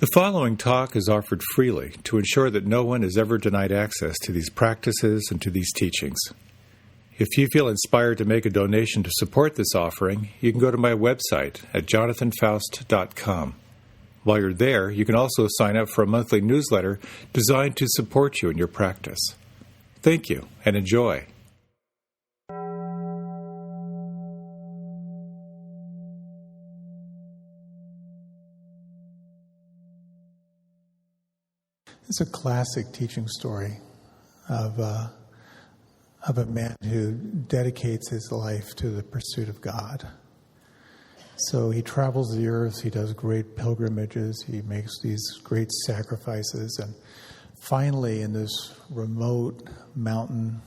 The following talk is offered freely to ensure that no one is ever denied access to these practices and to these teachings. If you feel inspired to make a donation to support this offering, you can go to my website at jonathanfoust.com. While you're there, you can also sign up for a monthly newsletter designed to support you in your practice. Thank you, and enjoy. It's a classic teaching story of a man who dedicates his life to the pursuit of God. So he travels the earth, he does great pilgrimages, he makes these great sacrifices, and finally in this remote mountain,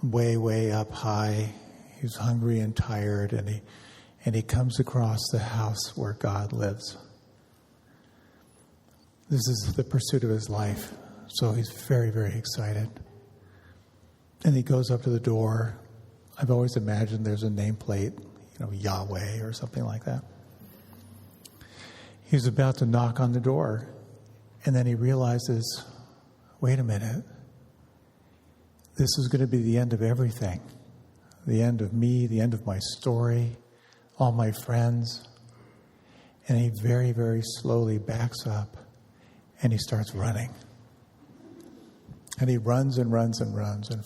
way up high, he's hungry and tired, and he comes across the house where God lives. This is the pursuit of his life, so he's very, very excited. And he goes up to the door. I've always imagined there's a nameplate, Yahweh or something like that. He's about to knock on the door, and then he realizes, wait a minute, this is going to be the end of everything. The end of me, the end of my story, all my friends. And he very, very slowly backs up. And he starts running. And he runs and runs and runs. And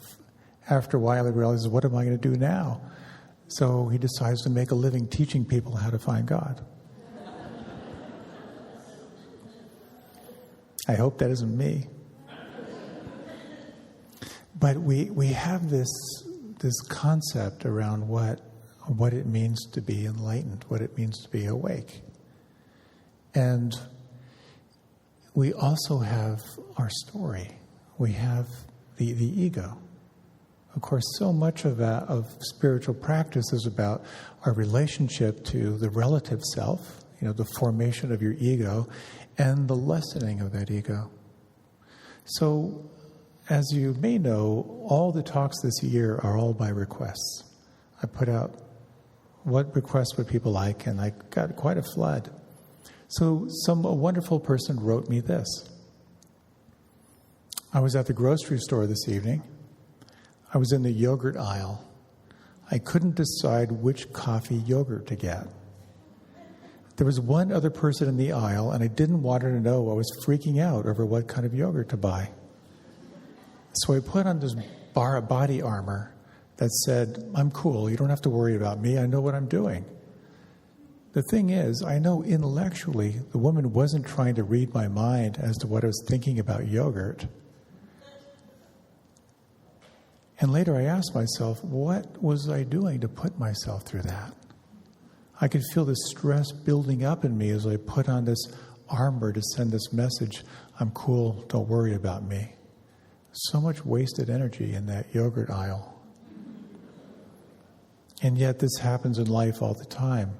after a while, he realizes, what am I going to do now? So he decides to make a living teaching people how to find God. I hope that isn't me. But we have this concept around what it means to be enlightened, what it means to be awake. And we also have our story. We have the ego. Of course, so much of spiritual practice is about our relationship to the relative self, the formation of your ego, and the lessening of that ego. So, as you may know, all the talks this year are all by requests. I put out what requests would people like, and I got quite a flood. So a wonderful person wrote me this. I was at the grocery store this evening. I was in the yogurt aisle. I couldn't decide which coffee yogurt to get. There was one other person in the aisle, and I didn't want her to know I was freaking out over what kind of yogurt to buy. So I put on this body armor that said, I'm cool, you don't have to worry about me, I know what I'm doing. The thing is, I know intellectually the woman wasn't trying to read my mind as to what I was thinking about yogurt. And later I asked myself, what was I doing to put myself through that? I could feel the stress building up in me as I put on this armor to send this message, I'm cool, don't worry about me. So much wasted energy in that yogurt aisle. And yet this happens in life all the time.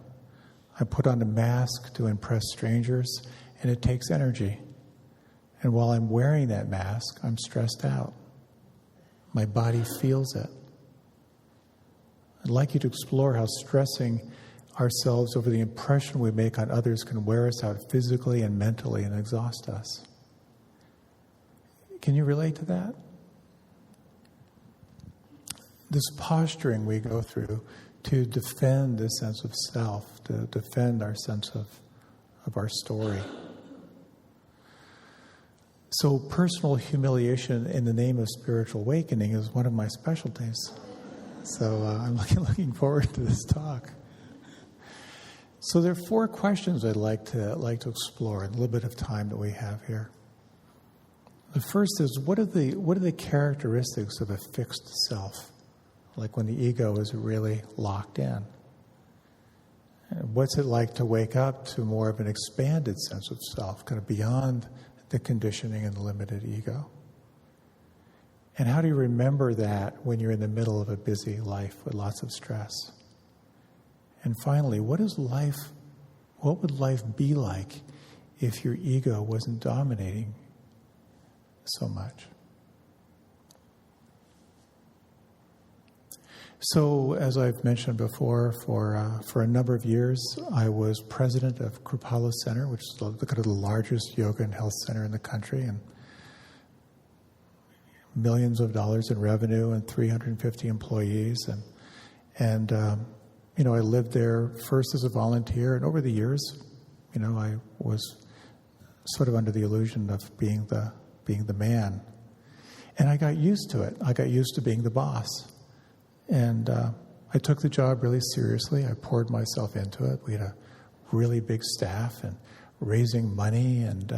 I put on a mask to impress strangers, and it takes energy. And while I'm wearing that mask, I'm stressed out. My body feels it. I'd like you to explore how stressing ourselves over the impression we make on others can wear us out physically and mentally and exhaust us. Can you relate to that? This posturing we go through to defend this sense of self, to defend our sense of our story. So personal humiliation in the name of spiritual awakening is one of my specialties. So I'm looking forward to this talk. So there are 4 questions I'd like to explore in a little bit of time that we have here. The first is, what are the characteristics of a fixed self? Like when the ego is really locked in. What's it like to wake up to more of an expanded sense of self, kind of beyond the conditioning and the limited ego? And how do you remember that when you're in the middle of a busy life with lots of stress? And finally, what would life be like if your ego wasn't dominating so much? So, as I've mentioned before, for a number of years, I was president of Kripalu Center, which is the largest yoga and health center in the country, and millions of dollars in revenue and 350 employees. And I lived there first as a volunteer, and over the years, I was sort of under the illusion of being the man, and I got used to it. I got used to being the boss. And I took the job really seriously. I poured myself into it. We had a really big staff, and raising money and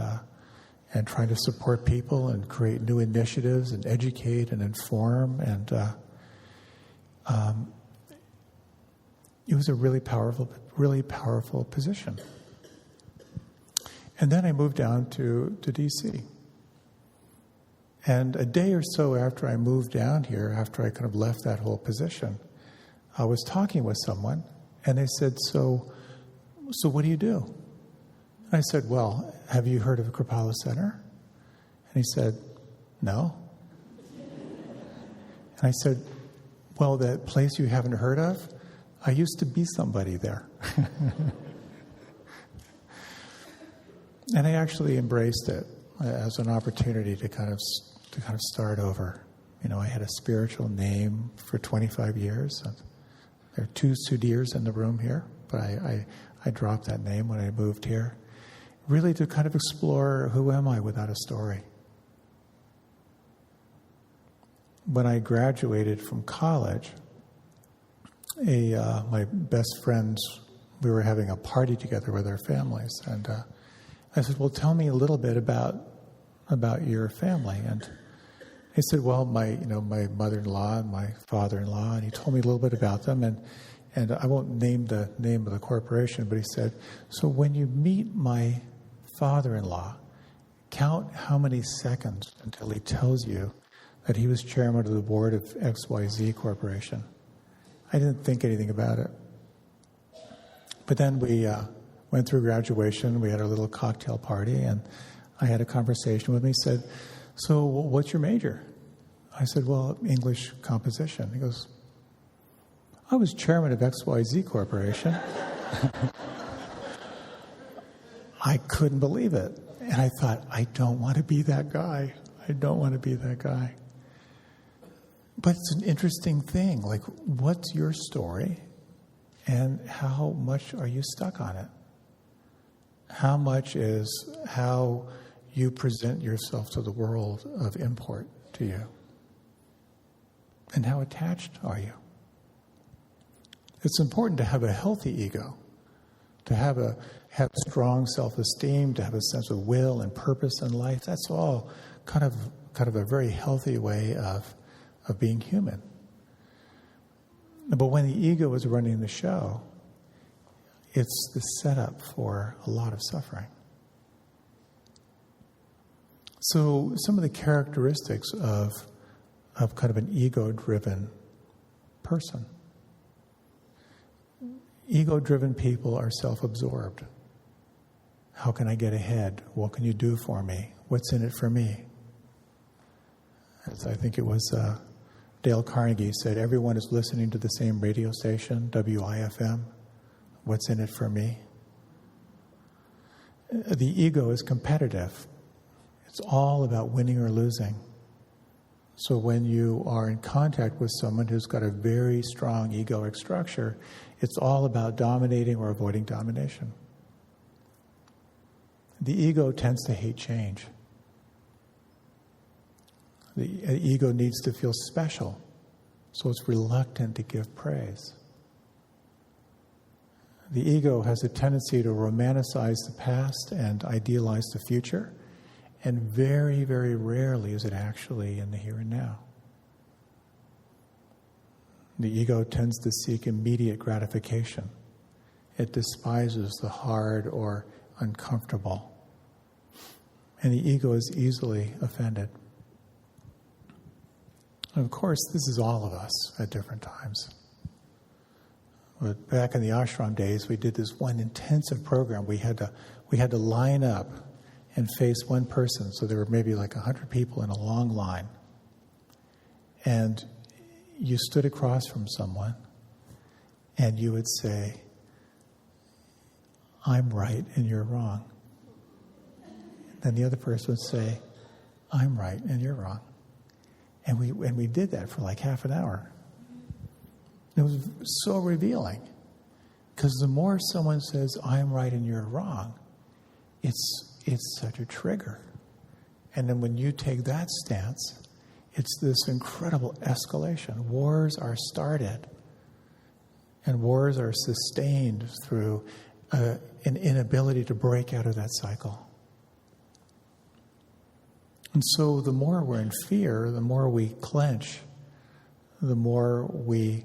trying to support people and create new initiatives and educate and inform. And it was a really powerful position. And then I moved down to D.C. And a day or so after I moved down here, after I kind of left that whole position, I was talking with someone, and they said, so what do you do? And I said, well, have you heard of Kripalu Center? And he said, no. And I said, well, that place you haven't heard of, I used to be somebody there. And I actually embraced it as an opportunity to kind of start over. I had a spiritual name for 25 years. There are 2 Sudhirs in the room here, but I dropped that name when I moved here, really to kind of explore, who am I without a story? When I graduated from college, my best friends, we were having a party together with our families, and I said, well, tell me a little bit about your family. And he said, well, my mother-in-law and my father-in-law, and he told me a little bit about them, and I won't name the name of the corporation, but he said, so when you meet my father-in-law, count how many seconds until he tells you that he was chairman of the board of XYZ Corporation. I didn't think anything about it. But then we went through graduation, we had our little cocktail party, and I had a conversation with him. He said, so what's your major? I said, well, English composition. He goes, I was chairman of XYZ Corporation. I couldn't believe it. And I thought, I don't want to be that guy. I don't want to be that guy. But it's an interesting thing. Like, what's your story? And how much are you stuck on it? How much is how you present yourself to the world of import to you? And how attached are you? It's important to have a healthy ego, to have strong self-esteem, to have a sense of will and purpose in life. That's all kind of a very healthy way of being human. But when the ego is running the show, it's the setup for a lot of suffering. So some of the characteristics of kind of an ego-driven person. Ego-driven people are self-absorbed. How can I get ahead? What can you do for me? What's in it for me? As I think it was Dale Carnegie said, everyone is listening to the same radio station, WIFM. What's in it for me? The ego is competitive. It's all about winning or losing. So when you are in contact with someone who's got a very strong egoic structure, it's all about dominating or avoiding domination. The ego tends to hate change. The ego needs to feel special, so it's reluctant to give praise. The ego has a tendency to romanticize the past and idealize the future, and very, very rarely is it actually in the here and now. The ego tends to seek immediate gratification. It despises the hard or uncomfortable. And the ego is easily offended. And of course, this is all of us at different times. But back in the ashram days, we did this one intensive program. We had to line up and face one person. So there were maybe like 100 people in a long line. And you stood across from someone and you would say, I'm right and you're wrong. Then the other person would say, I'm right and you're wrong. And we did that for like half an hour. It was so revealing. Because the more someone says, I'm right and you're wrong, it's such a trigger. And then when you take that stance, it's this incredible escalation. Wars are started. And wars are sustained through an inability to break out of that cycle. And so the more we're in fear, the more we clench, the more we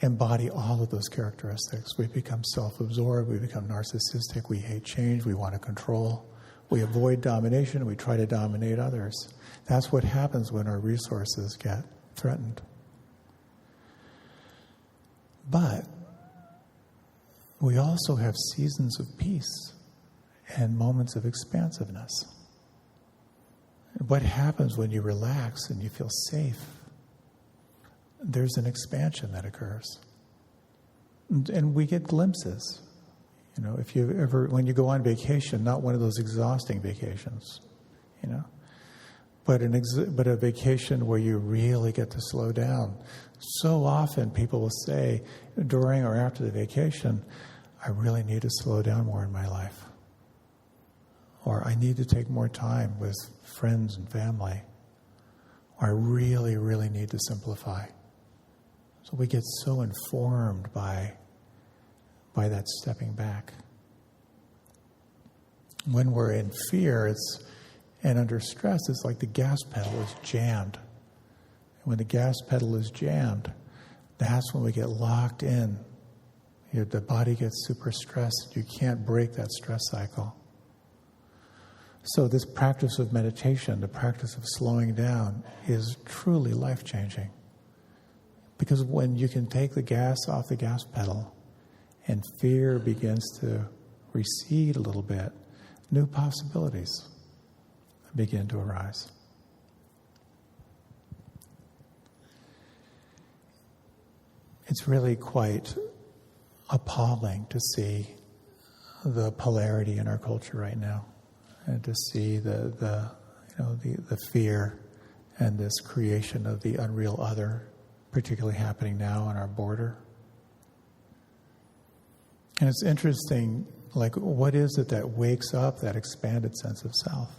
embody all of those characteristics. We become self-absorbed, we become narcissistic, we hate change, we want to control, we avoid domination, we try to dominate others. That's what happens when our resources get threatened. But we also have seasons of peace and moments of expansiveness. What happens when you relax and you feel safe? There's an expansion that occurs. And we get glimpses. You know, if you ever, when you go on vacation, not one of those exhausting vacations, you know, but a vacation where you really get to slow down. So often people will say during or after the vacation, I really need to slow down more in my life. Or I need to take more time with friends and family. Or I really, really need to simplify. So we get so informed by that stepping back. When we're in fear and under stress, it's like the gas pedal is jammed. When the gas pedal is jammed, that's when we get locked in. The body gets super stressed. You can't break that stress cycle. So this practice of meditation, the practice of slowing down, is truly life-changing. Because when you can take the gas off the gas pedal and fear begins to recede a little bit, new possibilities begin to arise. It's really quite appalling to see the polarity in our culture right now, and to see the fear and this creation of the unreal other, particularly happening now on our border. And it's interesting, like, what is it that wakes up that expanded sense of self?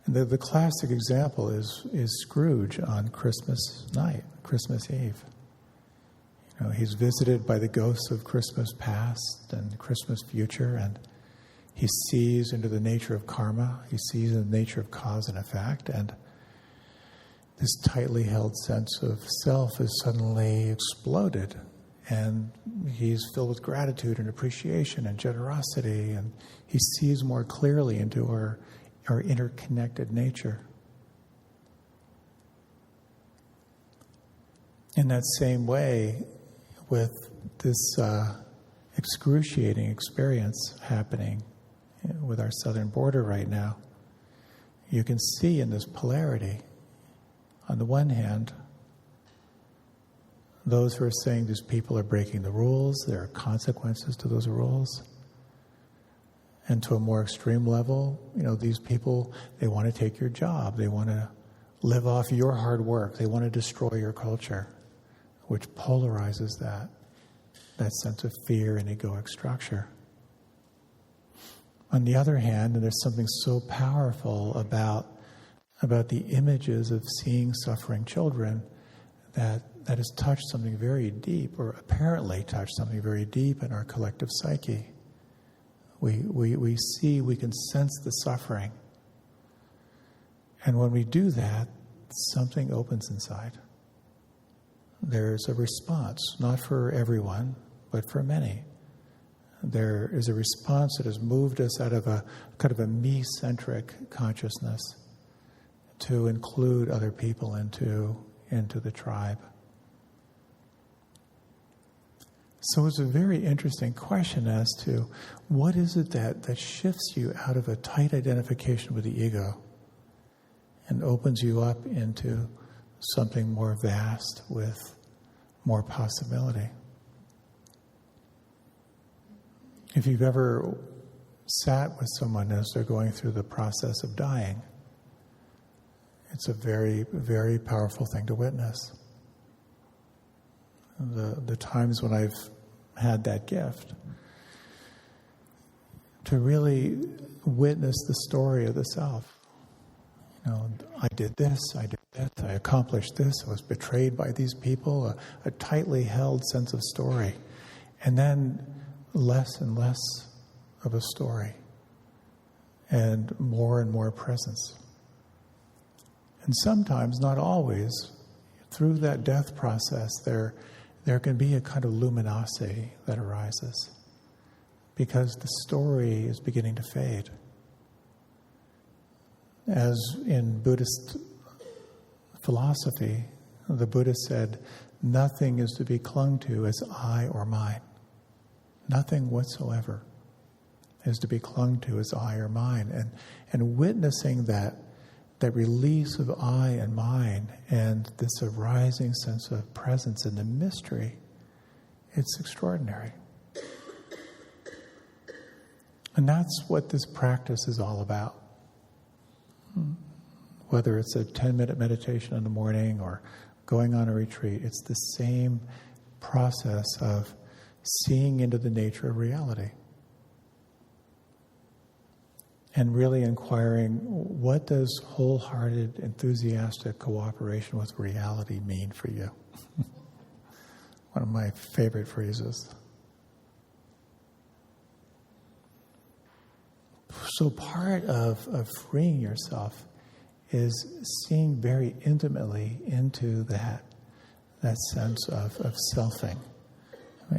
And the classic example is Scrooge on Christmas night, Christmas Eve. You know, he's visited by the ghosts of Christmas past and Christmas future, and he sees into the nature of karma. He sees into the nature of cause and effect, and this tightly held sense of self is suddenly exploded, and he's filled with gratitude and appreciation and generosity, and he sees more clearly into our interconnected nature. In that same way, with this excruciating experience happening with our southern border right now, you can see in this polarity, on the one hand, those who are saying these people are breaking the rules, there are consequences to those rules. And to a more extreme level, you know, these people, they want to take your job. They want to live off your hard work. They want to destroy your culture, which polarizes that sense of fear and egoic structure. On the other hand, and there's something so powerful about the images of seeing suffering children that has touched something very deep, or apparently touched something very deep in our collective psyche. We see, we can sense the suffering. And when we do that, something opens inside. There's a response, not for everyone, but for many. There is a response that has moved us out of a kind of a me-centric consciousness to include other people into the tribe. So it's a very interesting question as to what is it that shifts you out of a tight identification with the ego and opens you up into something more vast with more possibility. If you've ever sat with someone as they're going through the process of dying, it's a very, very powerful thing to witness. The times when I've had that gift, to really witness the story of the self. I did this, I did that, I accomplished this, I was betrayed by these people, a tightly held sense of story. And then less and less of a story, and more presence. And sometimes, not always, through that death process, there can be a kind of luminosity that arises because the story is beginning to fade. As in Buddhist philosophy, the Buddha said, nothing is to be clung to as I or mine. Nothing whatsoever is to be clung to as I or mine. And witnessing that release of I and mine and this arising sense of presence in the mystery, it's extraordinary. And that's what this practice is all about. Whether it's a 10-minute meditation in the morning or going on a retreat, it's the same process of seeing into the nature of reality. And really inquiring, what does wholehearted, enthusiastic cooperation with reality mean for you? One of my favorite phrases. So part of freeing yourself is seeing very intimately into that sense of selfing.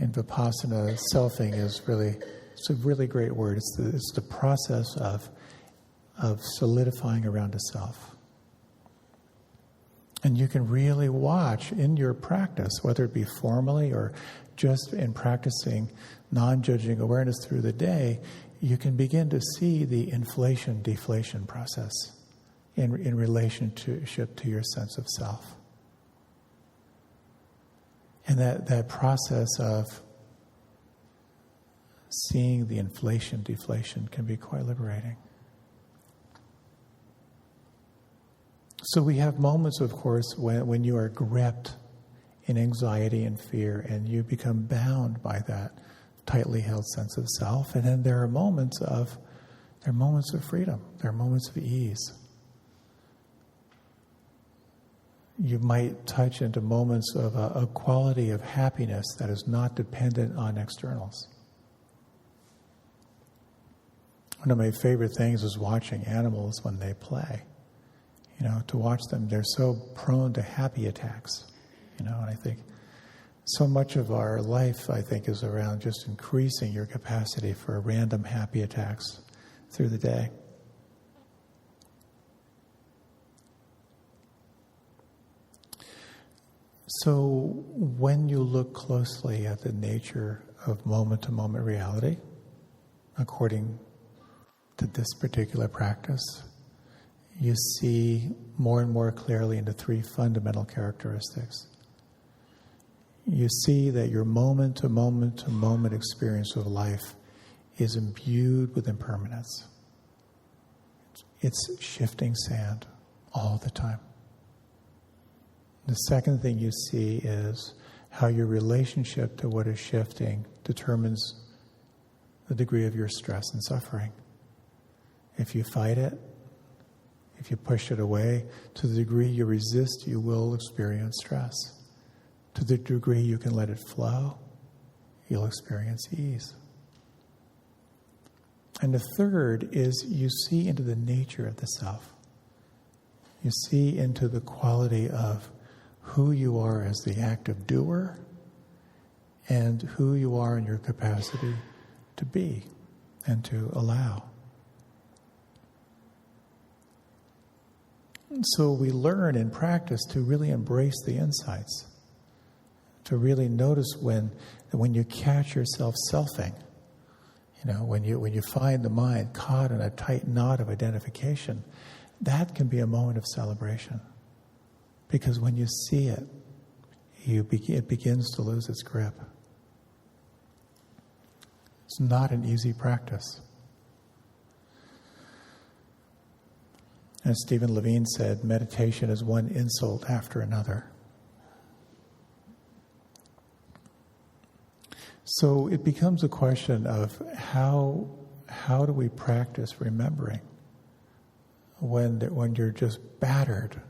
In Vipassana, selfing is it's a really great word. It's the process of solidifying around a self. And you can really watch in your practice, whether it be formally or just in practicing non-judging awareness through the day, you can begin to see the inflation-deflation process in relationship to your sense of self. And that process of seeing the inflation-deflation can be quite liberating. So we have moments, of course, when you are gripped in anxiety and fear and you become bound by that tightly held sense of self. And then there are moments of freedom. There are moments of ease. You might touch into moments of a quality of happiness that is not dependent on externals. One of my favorite things is watching animals when they play. To watch them, they're so prone to happy attacks. And I think so much of our life, is around just increasing your capacity for random happy attacks through the day. So when you look closely at the nature of moment-to-moment reality, according to this particular practice, you see more and more clearly into three fundamental characteristics. You see that your moment-to-moment experience of life is imbued with impermanence. It's shifting sand all the time. The second thing you see is how your relationship to what is shifting determines the degree of your stress and suffering. If you fight it, if you push it away, to the degree you resist, you will experience stress. To the degree you can let it flow, you'll experience ease. And the third is you see into the nature of the self. You see into the quality of who you are as the active doer and who you are in your capacity to be and to allow. So we learn in practice to really embrace the insights, to really notice when you catch yourself selfing, when you find the mind caught in a tight knot of identification, that can be a moment of celebration. Because when you see it, it begins to lose its grip. It's not an easy practice. As Stephen Levine said, meditation is one insult after another. So it becomes a question of how do we practice remembering when you're just battered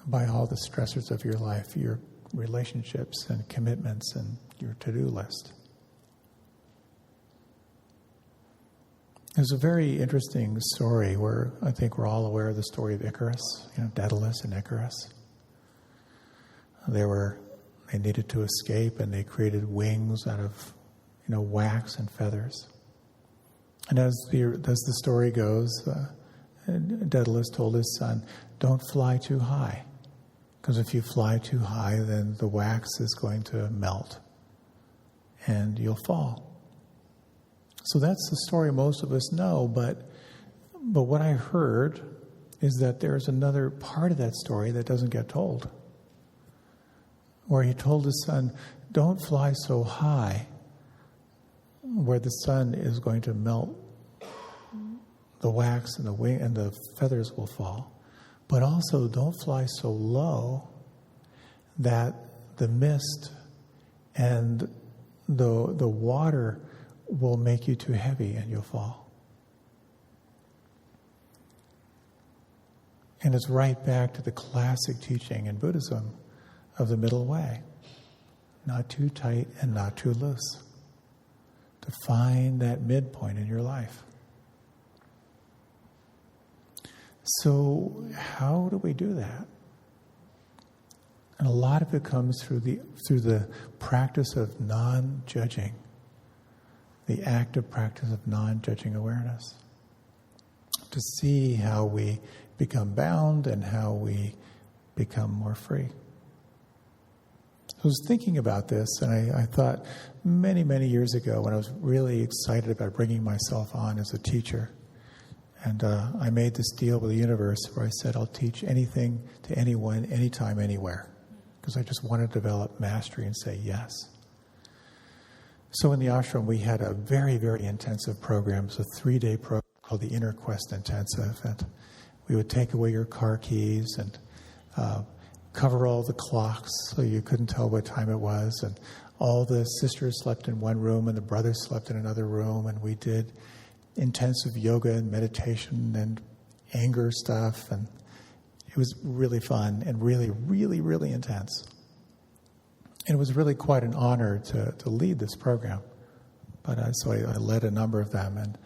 by all the stressors of your life, your relationships and commitments and your to-do list. There's a very interesting story where I think we're all aware of the story of Icarus, Daedalus and Icarus. They needed to escape, and they created wings out of, wax and feathers. And as the story goes, Daedalus told his son, "Don't fly too high, because if you fly too high, then the wax is going to melt, and you'll fall." So that's the story most of us know, but what I heard is that there's another part of that story that doesn't get told, where he told his son, "Don't fly so high where the sun is going to melt the wax and the wing and the feathers will fall, but also don't fly so low that the mist and the water will make you too heavy and you'll fall." And it's right back to the classic teaching in Buddhism of the middle way. Not too tight and not too loose. To find that midpoint in your life. So how do we do that? And a lot of it comes through the practice of non-judging. The active practice of non-judging awareness. To see how we become bound and how we become more free. I was thinking about this, and I thought many, many years ago when I was really excited about bringing myself on as a teacher. And I made this deal with the universe where I said, I'll teach anything to anyone, anytime, anywhere. Because I just wanted to develop mastery and say yes. So in the ashram, we had a very, very intensive program. It was a 3-day program called the Inner Quest Intensive. And we would take away your car keys and cover all the clocks so you couldn't tell what time it was. And all the sisters slept in one room and the brothers slept in another room. And we did intensive yoga and meditation and anger stuff. And it was really fun and really, really, really intense. And it was really quite an honor to lead this program. But so I led a number of them. And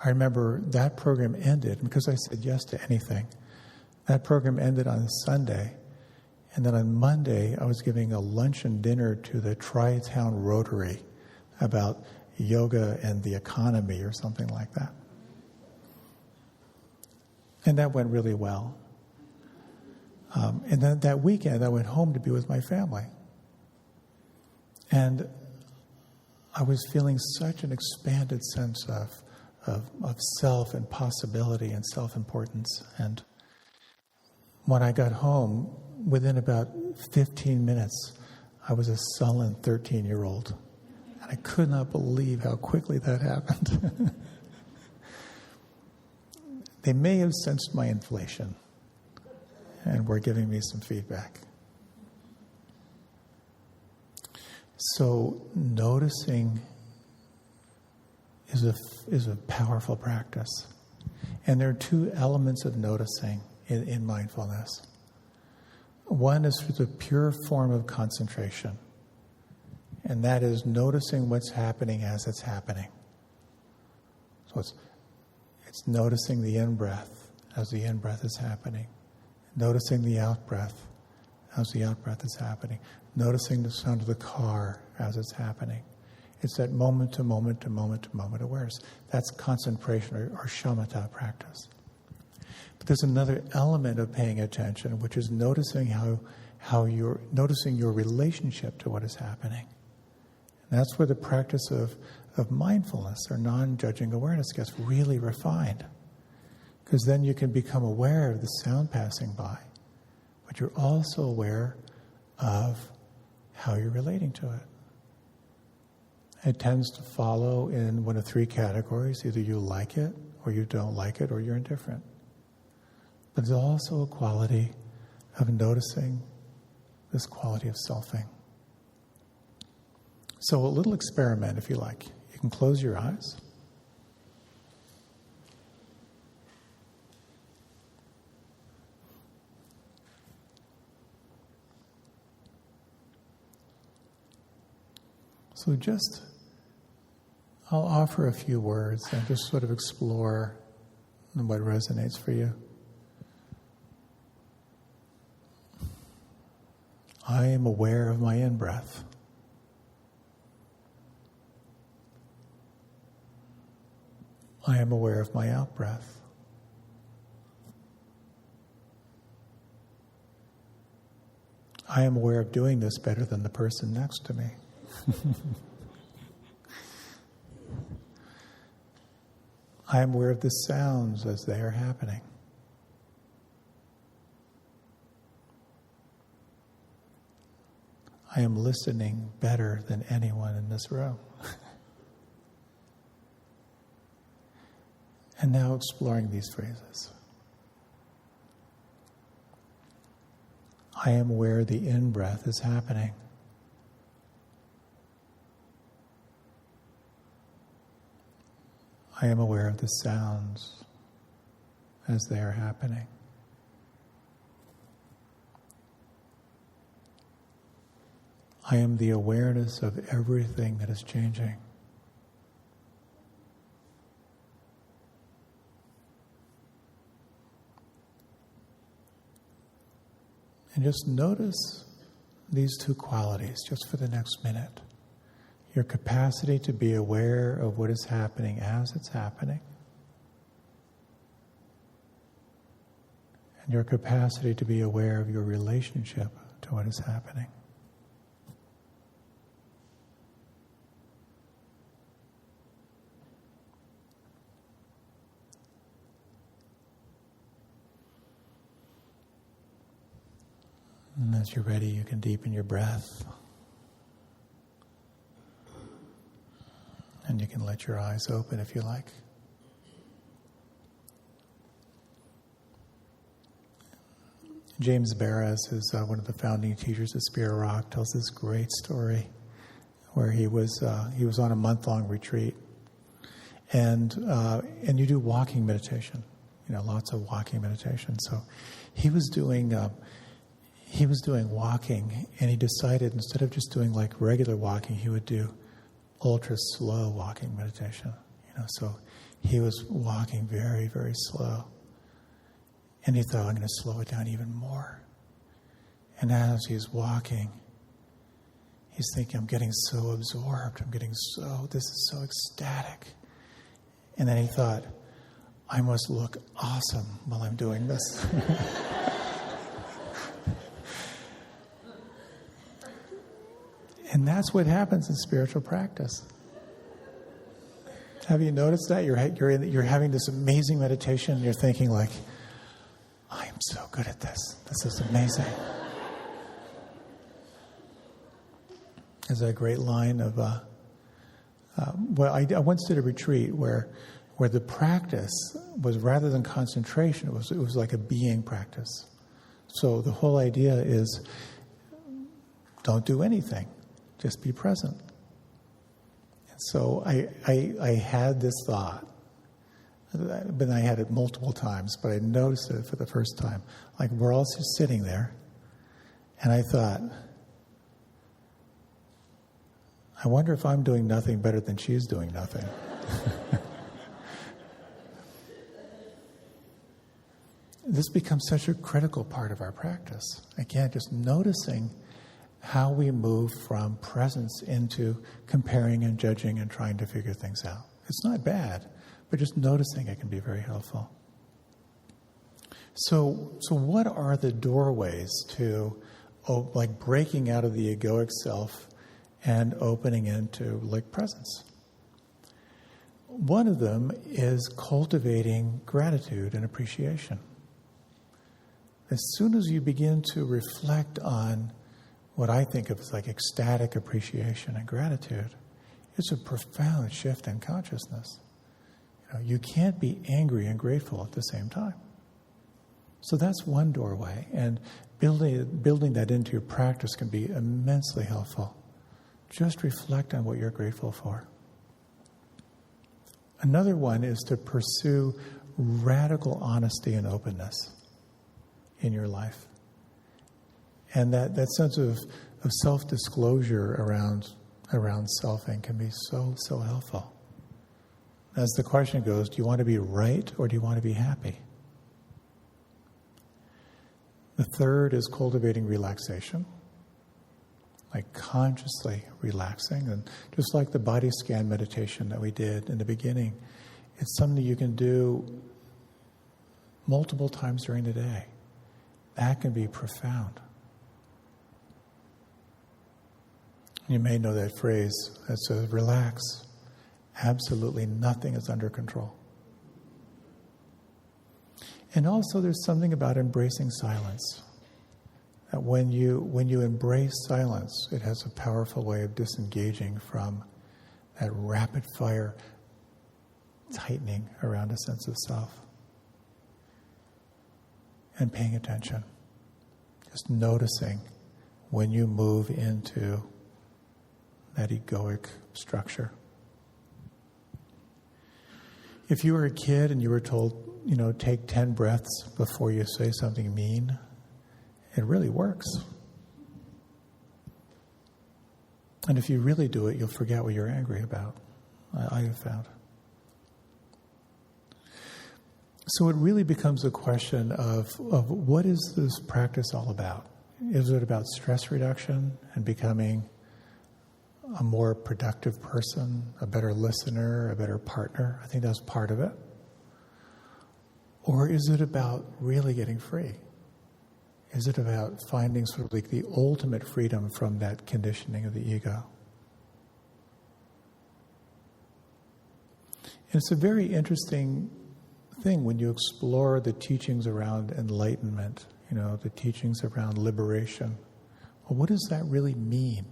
I remember that program ended, because I said yes to anything. That program ended on Sunday. And then on Monday, I was giving a lunch and dinner to the Tri-Town Rotary about yoga and the economy or something like that. And that went really well. And then that weekend, I went home to be with my family. And I was feeling such an expanded sense of self and possibility and self-importance. And when I got home, within about 15 minutes, I was a sullen 13-year-old. And I could not believe how quickly that happened. They may have sensed my inflation and were giving me some feedback. So noticing is a powerful practice. And there are two elements of noticing in mindfulness. One is through the pure form of concentration. And that is noticing what's happening as it's happening. So it's noticing the in-breath as the in-breath is happening. Noticing the out-breath as the out-breath is happening. Noticing the sound of the car as it's happening. It's that moment to moment to moment to moment awareness. That's concentration or shamatha practice. But there's another element of paying attention, which is noticing how you're noticing your relationship to what is happening. And that's where the practice of mindfulness or non-judging awareness gets really refined. Because then you can become aware of the sound passing by. but you're also aware of how you're relating to it. It tends to follow in one of three categories. Either you like it, or you don't like it, or you're indifferent. But there's also a quality of noticing this quality of selfing. So a little experiment, if you like. You can close your eyes. So I'll offer a few words and just sort of explore what resonates for you. I am aware of my in-breath. I am aware of my out-breath. I am aware of doing this better than the person next to me. I am aware of the sounds as they are happening. I am listening better than anyone in this room. And now exploring these phrases. I am aware the in-breath is happening. I am aware of the sounds as they are happening. I am the awareness of everything that is changing. And just notice these two qualities just for the next minute. Your capacity to be aware of what is happening as it's happening. And your capacity to be aware of your relationship to what is happening. And as you're ready, you can deepen your breath. And you can let your eyes open if you like. James Barras, who's one of the founding teachers of Spirit Rock, tells this great story where he was on a month-long retreat, and you do walking meditation, lots of walking meditation. So he was doing walking, and he decided instead of just doing like regular walking, he would do ultra slow walking meditation. So he was walking very, very slow. And he thought, I'm going to slow it down even more. And as he's walking, he's thinking, I'm getting so absorbed. This is so ecstatic. And then he thought, I must look awesome while I'm doing this. And that's what happens in spiritual practice. Have you noticed that? You're having this amazing meditation, and you're thinking like, I am so good at this. This is amazing. There's a great line of, I once did a retreat where the practice was, rather than concentration, it was like a being practice. So the whole idea is, don't do anything. Just be present. And so I had this thought, but I had it multiple times, but I noticed it for the first time. Like we're all just sitting there, and I thought, I wonder if I'm doing nothing better than she's doing nothing. This becomes such a critical part of our practice. Again, just noticing how we move from presence into comparing and judging and trying to figure things out. It's not bad, but just noticing it can be very helpful. So what are the doorways to like breaking out of the egoic self and opening into like presence? One of them is cultivating gratitude and appreciation. As soon as you begin to reflect on what I think of as like ecstatic appreciation and gratitude, it's a profound shift in consciousness. You can't be angry and grateful at the same time. So that's one doorway, and building that into your practice can be immensely helpful. Just reflect on what you're grateful for. Another one is to pursue radical honesty and openness in your life. And that sense of self-disclosure around selfing can be so helpful. As the question goes, do you want to be right or do you want to be happy? The third is cultivating relaxation, like consciously relaxing. And just like the body scan meditation that we did in the beginning, it's something you can do multiple times during the day. That can be profound. You may know that phrase that says, relax. Absolutely nothing is under control. And also there's something about embracing silence. That when you embrace silence, it has a powerful way of disengaging from that rapid fire tightening around a sense of self. And paying attention. Just noticing when you move into that egoic structure. If you were a kid and you were told, take 10 breaths before you say something mean, it really works. And if you really do it, you'll forget what you're angry about. I have found. So it really becomes a question of what is this practice all about? Is it about stress reduction and becoming a more productive person, a better listener, a better partner? I think that's part of it. Or is it about really getting free? Is it about finding sort of like the ultimate freedom from that conditioning of the ego? And it's a very interesting thing when you explore the teachings around enlightenment, the teachings around liberation. Well, what does that really mean?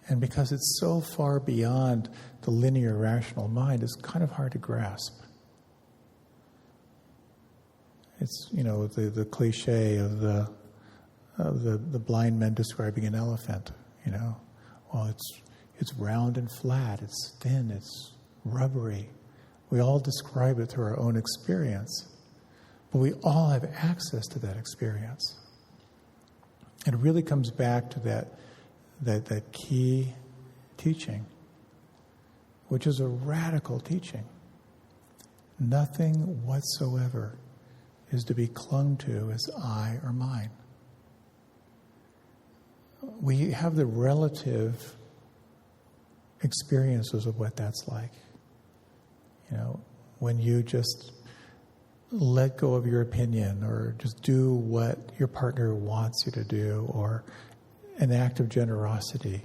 And because it's so far beyond the linear rational mind, it's kind of hard to grasp. It's, the cliche of the blind men describing an elephant, Well, it's round and flat, it's thin, it's rubbery. We all describe it through our own experience, but we all have access to that experience. It really comes back to that key teaching, which is a radical teaching. Nothing whatsoever is to be clung to as I or mine. We have the relative experiences of what that's like. When you just let go of your opinion or just do what your partner wants you to do, or an act of generosity.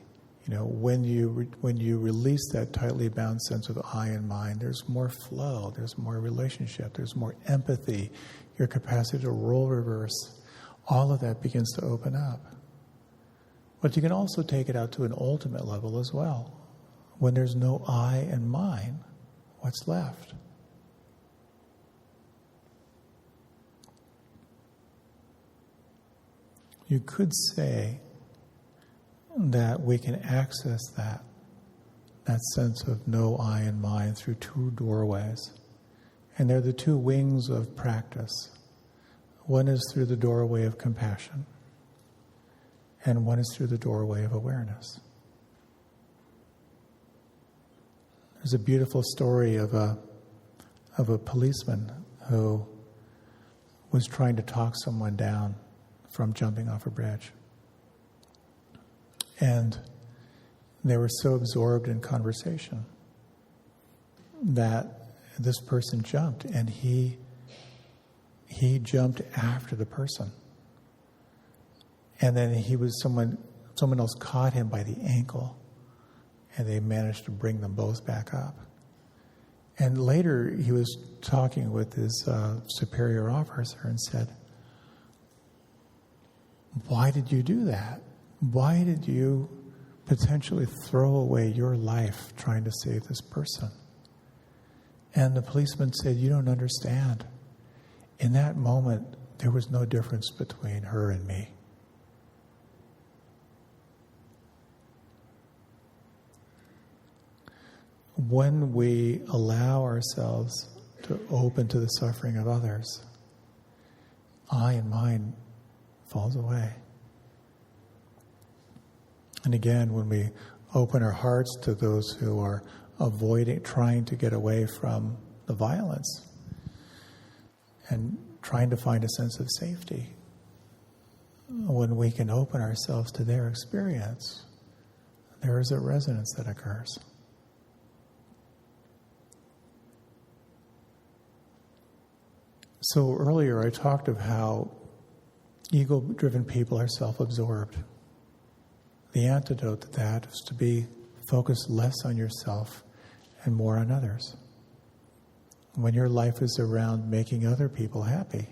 When you release that tightly bound sense of I and mine, there's more flow, there's more relationship, there's more empathy, your capacity to role reverse. All of that begins to open up. But you can also take it out to an ultimate level as well. When there's no I and mine, what's left? You could say that we can access that sense of no I and mine through two doorways. And they're the two wings of practice. One is through the doorway of compassion, and one is through the doorway of awareness. There's a beautiful story of a policeman who was trying to talk someone down from jumping off a bridge. And they were so absorbed in conversation that this person jumped, and he jumped after the person. And then someone else caught him by the ankle, and they managed to bring them both back up. And later he was talking with his superior officer and said, Why did you do that? Why did you potentially throw away your life trying to save this person? And the policeman said, you don't understand. In that moment, there was no difference between her and me. When we allow ourselves to open to the suffering of others, I and mine falls away. And again, when we open our hearts to those who are trying to get away from the violence and trying to find a sense of safety, when we can open ourselves to their experience, there is a resonance that occurs. So earlier I talked of how ego-driven people are self-absorbed. The antidote to that is to be focused less on yourself and more on others. When your life is around making other people happy,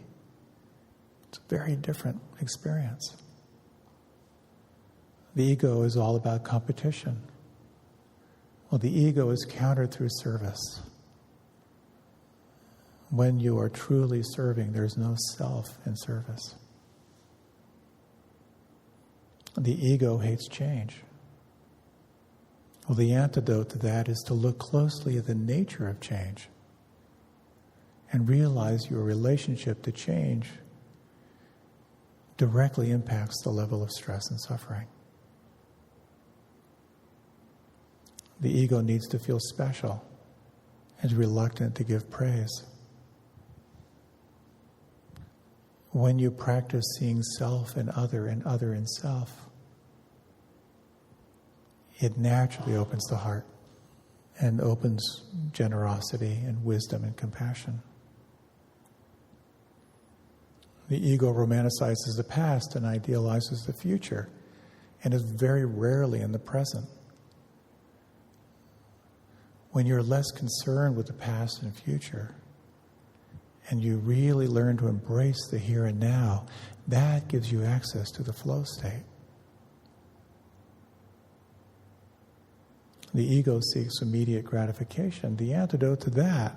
it's a very different experience. The ego is all about competition. Well, the ego is countered through service. When you are truly serving, there's no self in service. The ego hates change. Well, the antidote to that is to look closely at the nature of change and realize your relationship to change directly impacts the level of stress and suffering. The ego needs to feel special and is reluctant to give praise. When you practice seeing self in other and other in self, it naturally opens the heart and opens generosity and wisdom and compassion. The ego romanticizes the past and idealizes the future and is very rarely in the present. When you're less concerned with the past and future, and you really learn to embrace the here and now, that gives you access to the flow state. The ego seeks immediate gratification. The antidote to that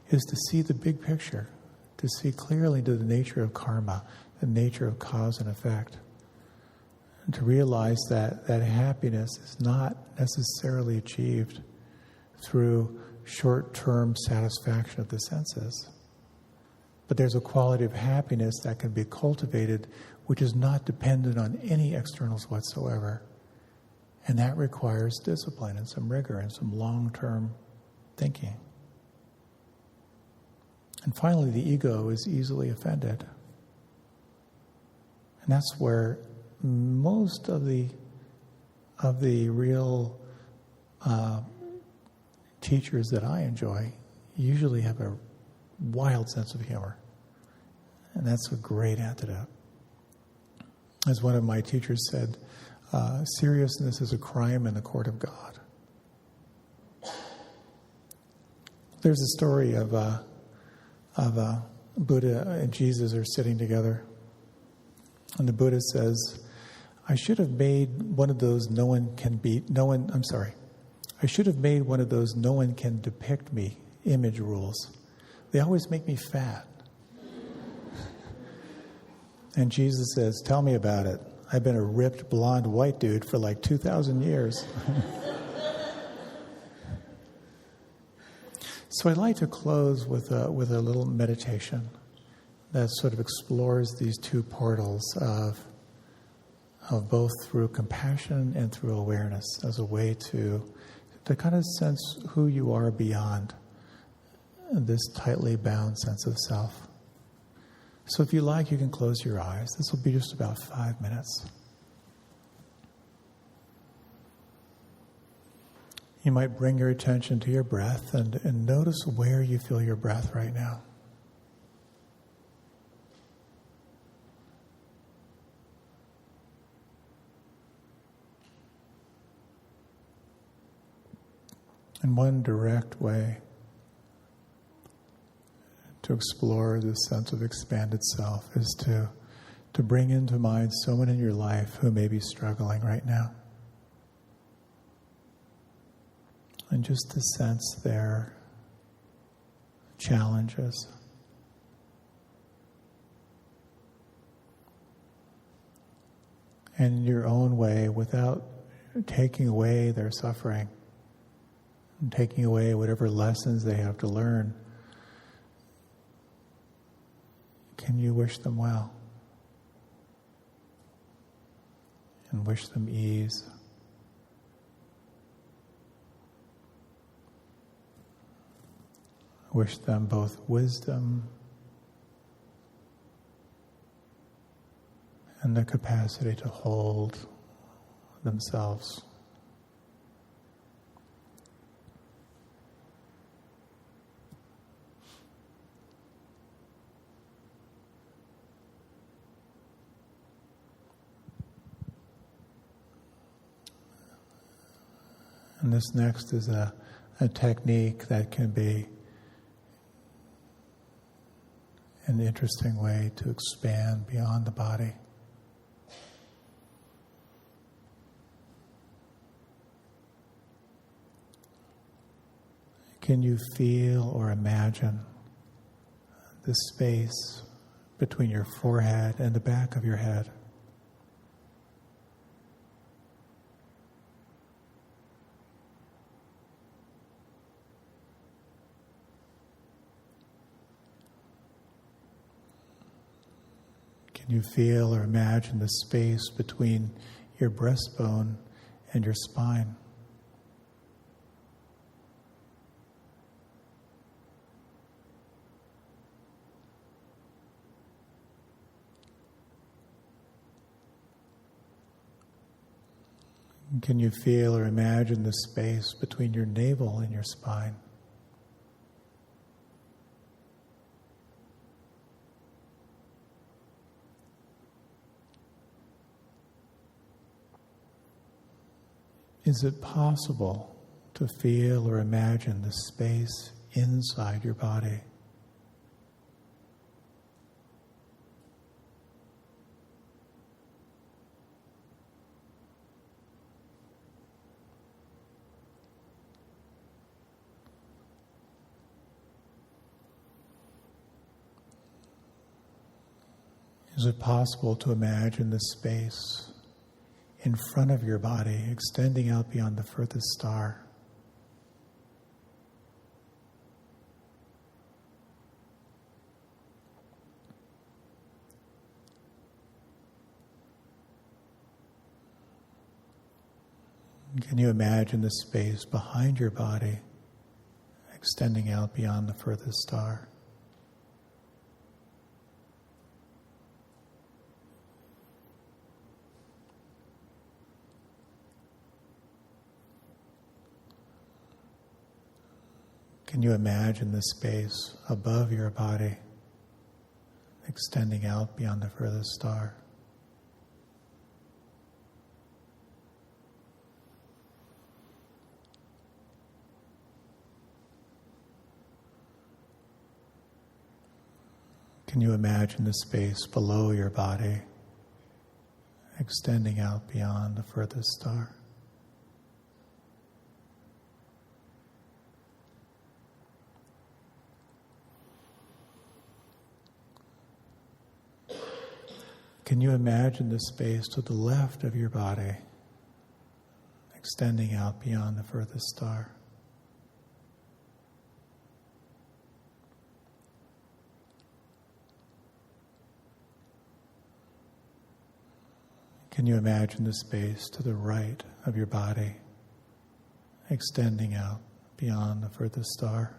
is to see the big picture, to see clearly into the nature of karma, the nature of cause and effect, and to realize that happiness is not necessarily achieved through short-term satisfaction of the senses. But there's a quality of happiness that can be cultivated which is not dependent on any externals whatsoever. And that requires discipline and some rigor and some long-term thinking. And finally, the ego is easily offended. And that's where most of the real teachers that I enjoy usually have a wild sense of humor. And that's a great antidote. As one of my teachers said, seriousness is a crime in the court of God. There's a story of Buddha and Jesus are sitting together. And the Buddha says, I should have made one of those I should have made one of those no one can depict me image rules. They always make me fat. And Jesus says, tell me about it. I've been a ripped, blonde, white dude for like 2,000 years. So I'd like to close with a little meditation that sort of explores these two portals of both through compassion and through awareness as a way to kind of sense who you are beyond this tightly bound sense of self. So if you like, you can close your eyes. This will be just about 5 minutes. You might bring your attention to your breath and notice where you feel your breath right now. And one direct way to explore this sense of expanded self is to to bring into mind someone in your life who may be struggling right now. And just to sense their challenges. And in your own way, without taking away their suffering, and taking away whatever lessons they have to learn, can you wish them well? And wish them ease. Wish them both wisdom and the capacity to hold themselves. And this next is a technique that can be an interesting way to expand beyond the body. Can you feel or imagine the space between your forehead and the back of your head? Can you feel or imagine the space between your breastbone and your spine? Can you feel or imagine the space between your navel and your spine? Is it possible to feel or imagine the space inside your body? Is it possible to imagine the space in front of your body, extending out beyond the furthest star? Can you imagine the space behind your body, extending out beyond the furthest star? Can you imagine the space above your body, extending out beyond the furthest star? Can you imagine the space below your body, extending out beyond the furthest star? Can you imagine the space to the left of your body, extending out beyond the furthest star? Can you imagine the space to the right of your body, extending out beyond the furthest star?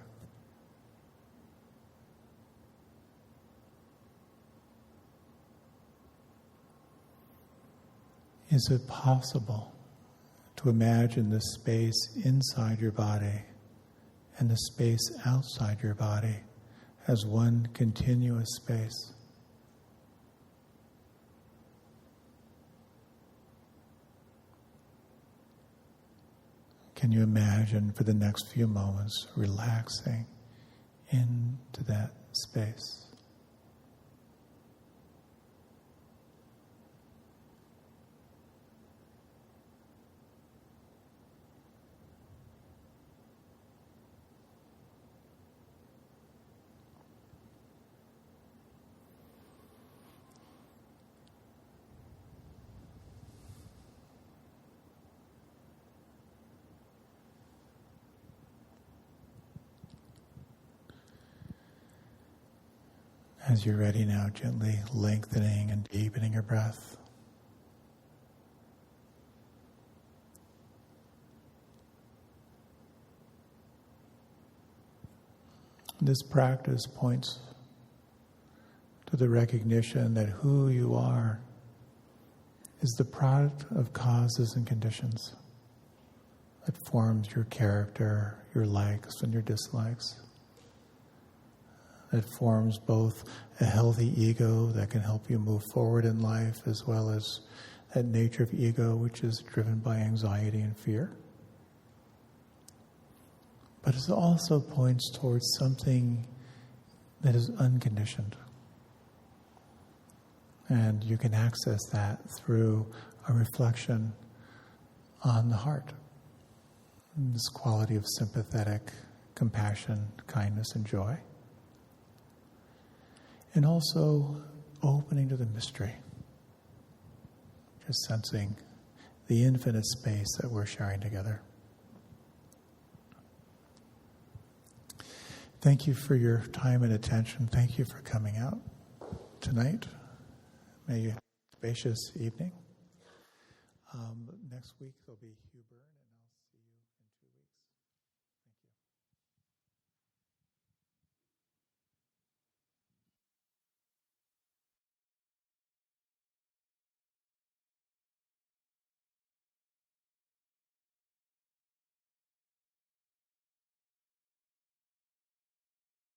Is it possible to imagine the space inside your body and the space outside your body as one continuous space? Can you imagine for the next few moments relaxing into that space? As you're ready now, gently lengthening and deepening your breath. This practice points to the recognition that who you are is the product of causes and conditions that forms your character, your likes and your dislikes. That forms both a healthy ego that can help you move forward in life, as well as that nature of ego which is driven by anxiety and fear. But it also points towards something that is unconditioned. And you can access that through a reflection on the heart. This quality of sympathetic compassion, kindness, and joy. And also opening to the mystery. Just sensing the infinite space that we're sharing together. Thank you for your time and attention. Thank you for coming out tonight. May you have a spacious evening. Next week there'll be Hugh Byrne.